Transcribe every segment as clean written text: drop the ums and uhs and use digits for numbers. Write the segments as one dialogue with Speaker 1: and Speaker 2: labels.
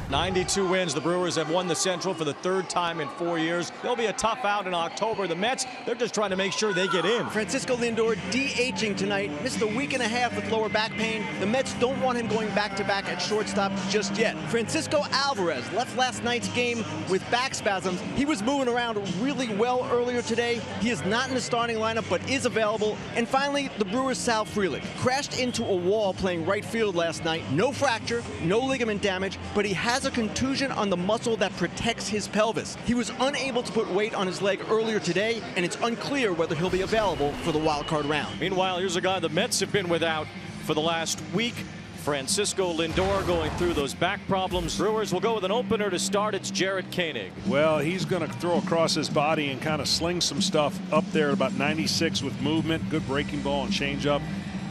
Speaker 1: 92 wins. The Brewers have won the Central for the third time in 4 years. They'll be a tough out in October. The Mets, they're just trying to make sure they get in.
Speaker 2: Francisco Lindor DHing tonight. Missed a week and a half with lower back pain. The Mets don't want him going back-to-back at shortstop just yet. Francisco Alvarez left last night's game with back spasms. He was moving around really well earlier today. He is not in the starting lineup, but is available. And finally, the Brewers' Sal Frelick crashed into a wall playing right field last night. No fracture, no ligament damage, but he has a contusion on the muscle that protects his pelvis. He was unable to put weight on his leg earlier today, and it's unclear whether he'll be available for the wild card round.
Speaker 1: Meanwhile, here's a guy the Mets have been without for the last week. Francisco Lindor going through those back problems. Brewers will go with an opener to start. It's Jarred Koenig.
Speaker 3: Well, he's going to throw across his body and kind of sling some stuff up there at about 96 with movement. Good breaking ball and changeup.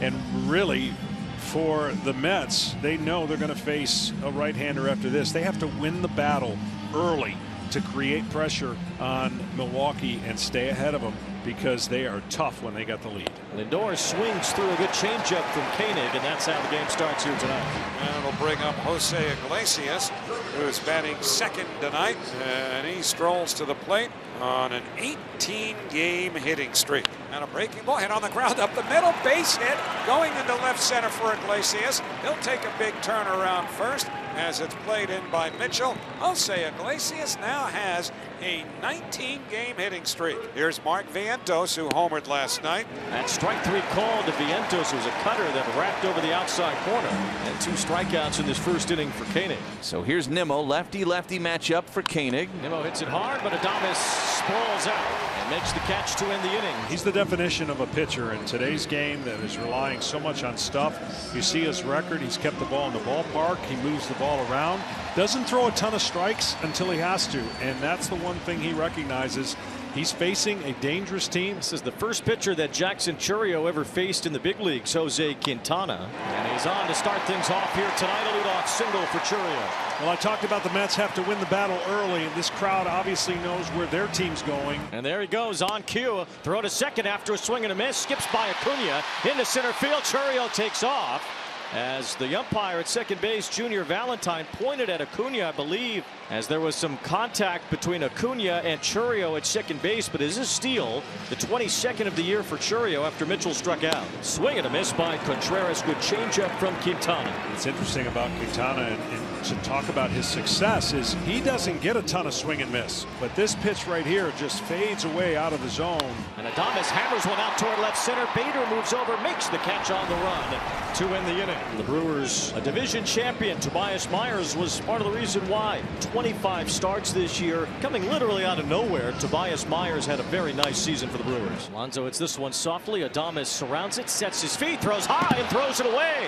Speaker 3: And really, for the Mets, they know they're going to face a right-hander after this. They have to win the battle early to create pressure on Milwaukee and stay ahead of them, because they are tough when they got the lead.
Speaker 1: Lindor swings through a good changeup from Koenig, and that's how the game starts here tonight.
Speaker 4: And it'll bring up Jose Iglesias, who's batting second tonight, and he strolls to the plate on an 18-game hitting streak. And a breaking ball hit on the ground up the middle, base hit, going into left center for Iglesias. He'll take a big turn around first as it's played in by Mitchell. Jose Iglesias now has a 19-game hitting streak. Here's Mark Vientos, who homered last night.
Speaker 1: That strike three call to Vientos was a cutter that wrapped over the outside corner. And 2 strikeouts in this first inning for Koenig.
Speaker 5: So here's Nimmo, lefty-lefty matchup for Koenig.
Speaker 1: Nimmo hits it hard, but Adames sprawls out and makes the catch to end the inning.
Speaker 3: He's the definition of a pitcher in today's game that is relying so much on stuff. You see his record. He's kept the ball in the ballpark. He moves the ball around. Doesn't throw a ton of strikes until he has to, and that's the one thing he recognizes. He's facing a dangerous team.
Speaker 1: This is the first pitcher that Jackson Chourio ever faced in the big leagues, Jose Quintana. And he's on to start things off here tonight. A leadoff single for Chourio.
Speaker 3: Well, I talked about the Mets have to win the battle early, and this crowd obviously knows where their team's going.
Speaker 1: And there he goes on cue. Throw to second after a swing and a miss. Skips by Acuna into center field. Chourio takes off. As the umpire at second base, Junior Valentine, pointed at Acuna, I believe, as there was some contact between Acuna and Chourio at second base, but it is a steal, the 22nd of the year for Chourio after Mitchell struck out. Swing and a miss by Contreras. Good changeup from Quintana.
Speaker 3: What's interesting about Quintana, and to talk about his success, is he doesn't get a ton of swing and miss, but this pitch right here just fades away out of the zone.
Speaker 1: And Adames hammers one out toward left center. Bader moves over, makes the catch on the run to end the inning. The Brewers, a division champion, Tobias Myers, was part of the reason why. 25 starts this year, coming literally out of nowhere. Tobias Myers had a very nice season for the Brewers. Alonso hits this one softly. Adames surrounds it, sets his feet, throws high, and throws it away.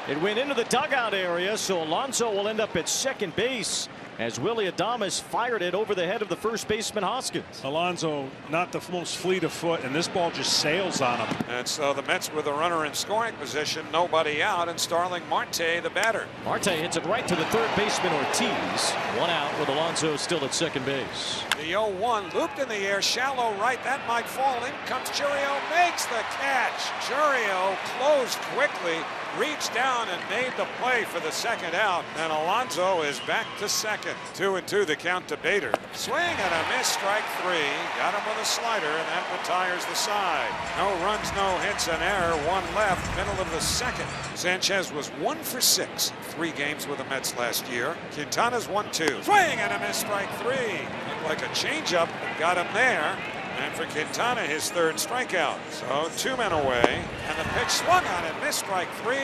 Speaker 1: It went into the dugout area, so Alonso will end up at second base as Willy Adames fired it over the head of the first baseman Hoskins.
Speaker 3: Alonso, not the most fleet of foot, and this ball just sails on him.
Speaker 4: And so the Mets with a runner in scoring position, nobody out, and Starling Marte, the batter.
Speaker 1: Marte hits it right to the third baseman Ortiz. One out with Alonso still at second base.
Speaker 4: The 0-1 looped in the air, shallow right. That might fall. In comes Chourio, makes the catch. Chourio closed quickly, reached down and made the play for the second out, and Alonso is back to second. 2-2 the count to Bader. Swing and a miss, strike 3. Got him with a slider, and that retires the side. No runs, no hits, an error. 1 left, middle of the second. Sanchez was 1 for 6, 3 games with the Mets last year. Quintana's 1-2. Swing and a miss, strike 3. Looked like a changeup, got him there. And for Quintana, his 3rd strikeout. So 2 men away, and the pitch swung on and missed, strike 3.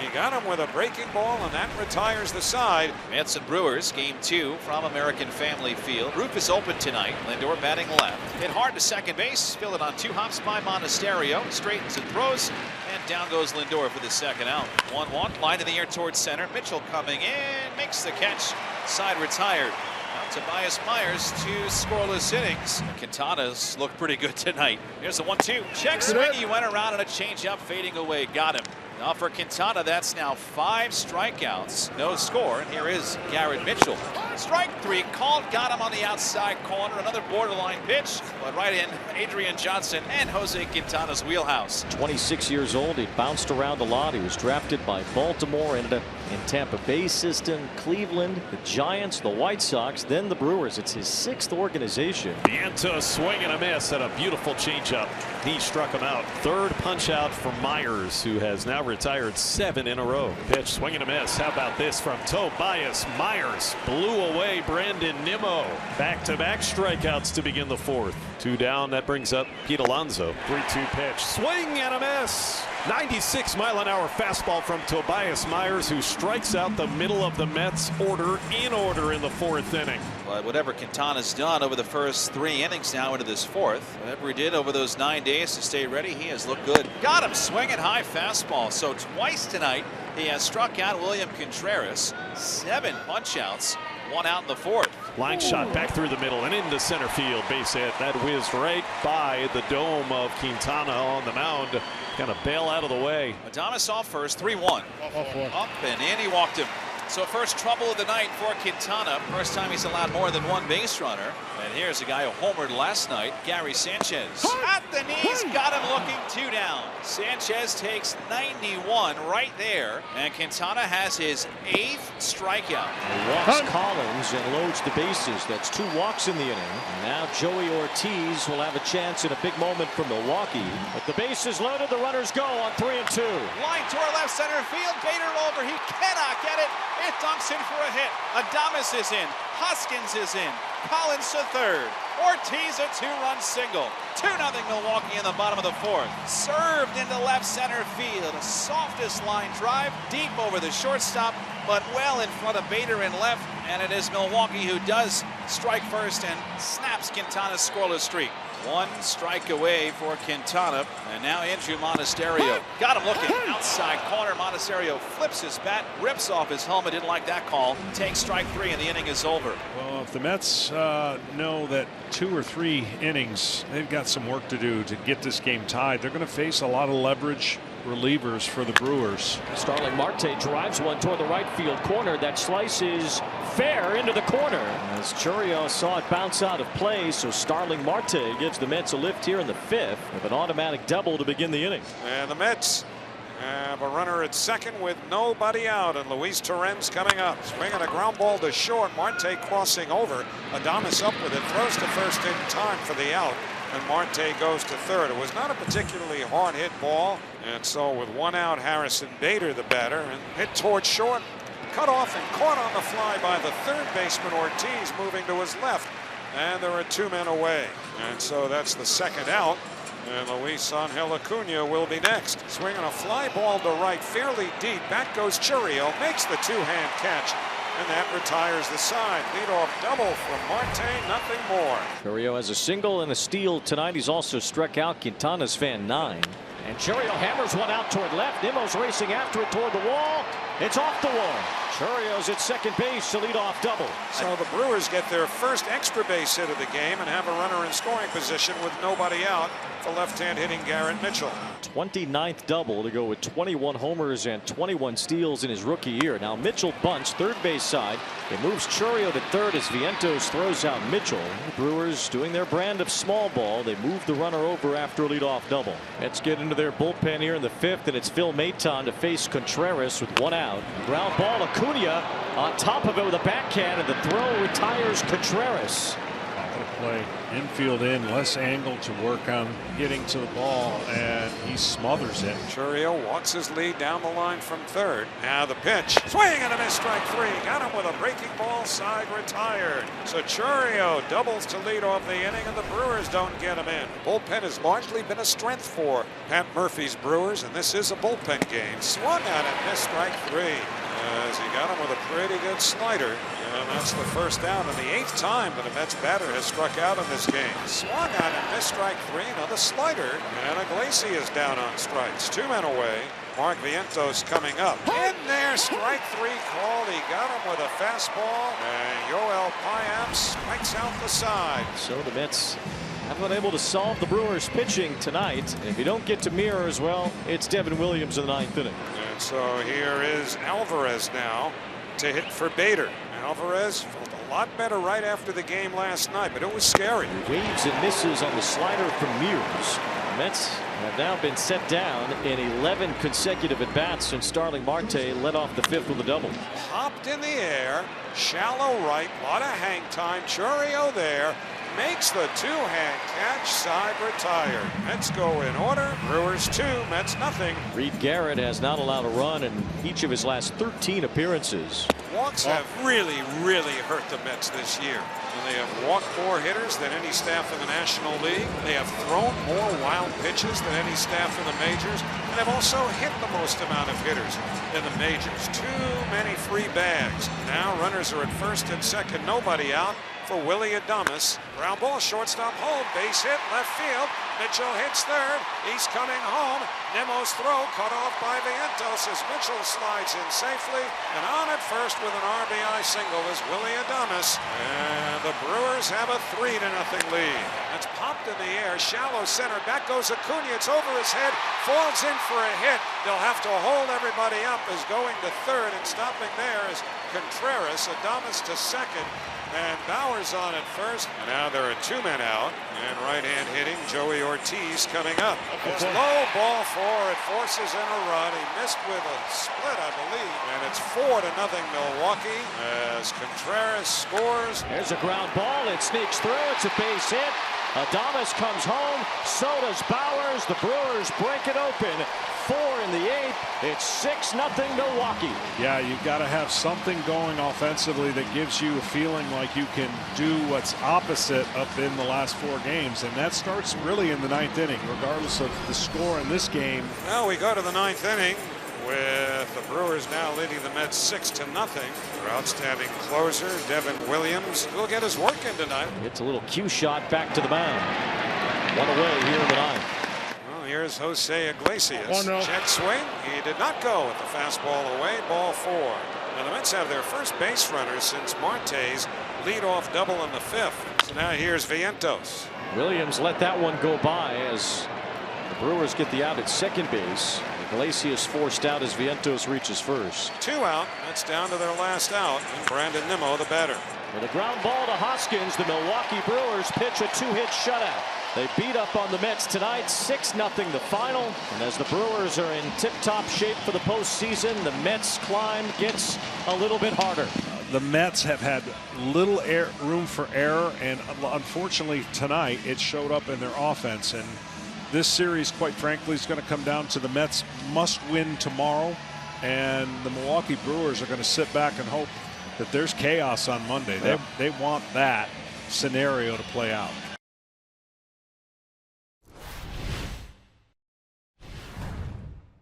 Speaker 4: He got him with a breaking ball, and that retires the side.
Speaker 6: Mets and Brewers, game 2 from American Family Field. Roof is open tonight. Lindor batting left. Hit hard to second base. Fill it on 2 hops by Monasterio. Straightens and throws. And down goes Lindor for the second out. 1-1. Line in the air towards center. Mitchell coming in. Makes the catch. Side retired. Tobias Myers, 2 scoreless innings. Quintana's looked pretty good tonight. Here's the 1-2. Check swing. He went around on a changeup, fading away. Got him. Now for Quintana, that's now 5 strikeouts. No score. And here is Garrett Mitchell. Strike 3 called. Got him on the outside corner. Another borderline pitch. But right in Adrian Johnson and Jose Quintana's wheelhouse.
Speaker 1: 26 years old. He bounced around a lot. He was drafted by Baltimore. Ended up in Tampa Bay system, Cleveland, the Giants, the White Sox, then the Brewers. It's his 6th organization.
Speaker 7: Vientos swing and a miss and a beautiful changeup. He struck him out. 3rd punch out for Myers, who has now retired 7 in a row. Pitch, swing and a miss. How about this from Tobias Myers? Blew away Brandon Nimmo. Back-to-back strikeouts to begin the 4th. 2 down. That brings up Pete Alonso. 3-2 pitch. Swing and a miss. 96-mile-an-hour fastball from Tobias Myers, who strikes out the middle of the Mets order in the 4th inning.
Speaker 6: But whatever Quintana's done over the first 3 innings now into this 4th, whatever he did over those 9 days to stay ready, he has looked good. Got him swinging high fastball. So twice tonight he has struck out William Contreras. 7 punch outs, 1 out in the 4th.
Speaker 7: Line shot back through the middle and into center field. Base hit. That whizzed right by the dome of Quintana on the mound. Kind of bail out of the way.
Speaker 6: Adames off first, 3-1. Up and in, he walked him. So first trouble of the night for Quintana. First time he's allowed more than 1 base runner. And here's a guy who homered last night, Gary Sanchez. At the knees, got him looking 2 down. Sanchez takes 91 right there. And Quintana has his 8th strikeout.
Speaker 1: He walks Collins and loads the bases. That's 2 walks in the inning. And now Joey Ortiz will have a chance in a big moment for Milwaukee. But the base is loaded, the runners go on 3-2.
Speaker 6: Line toward left center field. Bader over. He cannot get it. It dunks in for a hit. Adames is in. Hoskins is in. Collins to 3rd. Ortiz a 2-run single. 2-0 Milwaukee in the bottom of the 4th. Served into left center field. Softest line drive deep over the shortstop, but well in front of Bader in left. And it is Milwaukee who does strike first and snaps Quintana's scoreless streak. 1 strike away for Quintana, and now Andrew Monasterio. Got him looking outside corner. Monasterio flips his bat, rips off his helmet. Didn't like that call. Takes strike 3, and the inning is over.
Speaker 3: Well, if the Mets know that 2 or 3 innings, they've got some work to do to get this game tied. They're going to face a lot of leverage relievers for the Brewers.
Speaker 1: Starling Marte drives one toward the right field corner. That slice is fair into the corner. As Churios saw it bounce out of play, so Starling Marte gives the Mets a lift here in the 5th with an automatic double to begin the inning.
Speaker 4: And the Mets have a runner at second with nobody out, and Luis Torrens coming up. Swinging a ground ball to short. Marte crossing over. Adames up with it. Throws to first in time for the out. And Marte goes to 3rd. It was not a particularly hard hit ball. And so with 1 out, Harrison Bader, the batter, and hit towards short. Cut off and caught on the fly by the 3rd baseman Ortiz, moving to his left. And there are 2 men away. And so that's the 2nd out. And Luis Angel Acuna will be next. Swinging a fly ball to right, fairly deep. Back goes Churios, makes the 2-hand catch. And that retires the side. Leadoff double from Marte, nothing more.
Speaker 1: Churios has a single and a steal tonight. He's also struck out Quintana's fan 9. And Churios hammers one out toward left. Nimmo's racing after it toward the wall. It's off the wall. Churios at second base to lead off double.
Speaker 4: So the Brewers get their first extra base hit of the game and have a runner in scoring position with nobody out for left-hand hitting Garrett Mitchell.
Speaker 1: 29th double to go with 21 homers and 21 steals in his rookie year. Now Mitchell bunts 3rd base side. It moves Churios to 3rd as Vientos throws out Mitchell. The Brewers doing their brand of small ball. They move the runner over after a leadoff double. Let's get into their bullpen here in the 5th, and it's Phil Maton to face Contreras with 1 out. Ground ball, Acuna on top of it with a backhand, and the throw retires Contreras.
Speaker 3: Play infield in, less angle to work on getting to the ball, and he smothers it.
Speaker 4: Churios walks his lead down the line from 3rd. Now the pitch. Swing and a miss, strike 3. Got him with a breaking ball, side retired. So Churios doubles to lead off the inning, and the Brewers don't get him in. Bullpen has largely been a strength for Pat Murphy's Brewers, and this is a bullpen game. Swung at it, missed, strike 3. As he got him with a pretty good slider. And that's the 1st out, and the 8th time that a Mets batter has struck out in this game. Swung on and missed, strike 3, another slider, and Iglesias down on strikes. 2 men away. Mark Vientos coming up. In there, strike 3 called. He got him with a fastball, and Yoel Payam strikes out the side.
Speaker 1: So the Mets haven't been able to solve the Brewers pitching tonight. And if you don't get to Mirror as well, it's Devin Williams in the 9th inning.
Speaker 4: And so here is Alvarez now to hit for Bader. Alvarez felt a lot better right after the game last night, but it was scary.
Speaker 1: Waves and misses on the slider from Mears. Mets have now been set down in 11 consecutive at-bats since Starling Marte led off the 5th with a double.
Speaker 4: Popped in the air, shallow right, a lot of hang time. Chourio there, makes the two-hand catch, side retired. Mets go in order. Brewers 2, Mets nothing.
Speaker 1: Reed Garrett has not allowed a run in each of his last 13 appearances.
Speaker 4: Walks have really hurt the Mets this year. And they have walked more hitters than any staff in the National League. They have thrown more wild pitches than any staff in the majors, and have also hit the most amount of hitters in the majors. Too many free bags. Now runners are at first and second, nobody out for Willie Adames. Ground ball, shortstop home, base hit, left field. Mitchell hits third. He's coming home. Nimmo's throw cut off by Vientos as Mitchell slides in safely. And on at first with an RBI single is Willie Adames. And the Brewers have a 3-0 lead. That's popped in the air. Shallow center. Back goes Acuna. It's over his head. Falls in for a hit. They'll have to hold everybody up as going to third. And stopping there is Contreras. Adames to second. And Bauer's on at first. And now there are 2 men out. And right-hand hitting Joey Ortiz coming up. It's low, ball 4. It forces in a run. He missed with a split, I believe. And it's 4-0 Milwaukee as Contreras scores.
Speaker 1: There's a ground ball. It sneaks through. It's a base hit. Adames comes home. So does Bowers. The Brewers break it open. 4 in the 8th. It's 6-0 Milwaukee.
Speaker 3: Yeah, you've got to have something going offensively that gives you a feeling like you can do what's opposite up in the last 4 games, and that starts really in the 9th inning, regardless of the score in this game.
Speaker 4: Now we go to the 9th inning with the Brewers now leading the Mets 6-0. Their outstanding closer, Devin Williams, will get his work in tonight.
Speaker 1: It's a little cue shot back to the mound. 1 away here in the 9th.
Speaker 4: Here's Jose Iglesias.
Speaker 3: Oh, no.
Speaker 4: Check swing. He did not go with the fastball away. Ball 4. Now the Mets have their first base runner since Marte's leadoff double in the 5th. So now here's Vientos.
Speaker 1: Williams let that one go by as the Brewers get the out at second base. Iglesias forced out as Vientos reaches first.
Speaker 4: 2 out. That's down to their last out. And Brandon Nimmo, the batter.
Speaker 1: With a ground ball to Hoskins, the Milwaukee Brewers pitch a 2-hit shutout. They beat up on the Mets tonight, 6-0 the final. And as the Brewers are in tip-top shape for the postseason, the Mets climb gets a little bit harder.
Speaker 3: The Mets have had little room for error, and unfortunately tonight it showed up in their offense. And this series, quite frankly, is going to come down to the Mets must win tomorrow, and the Milwaukee Brewers are going to sit back and hope that there's chaos on Monday. They want that scenario to play out.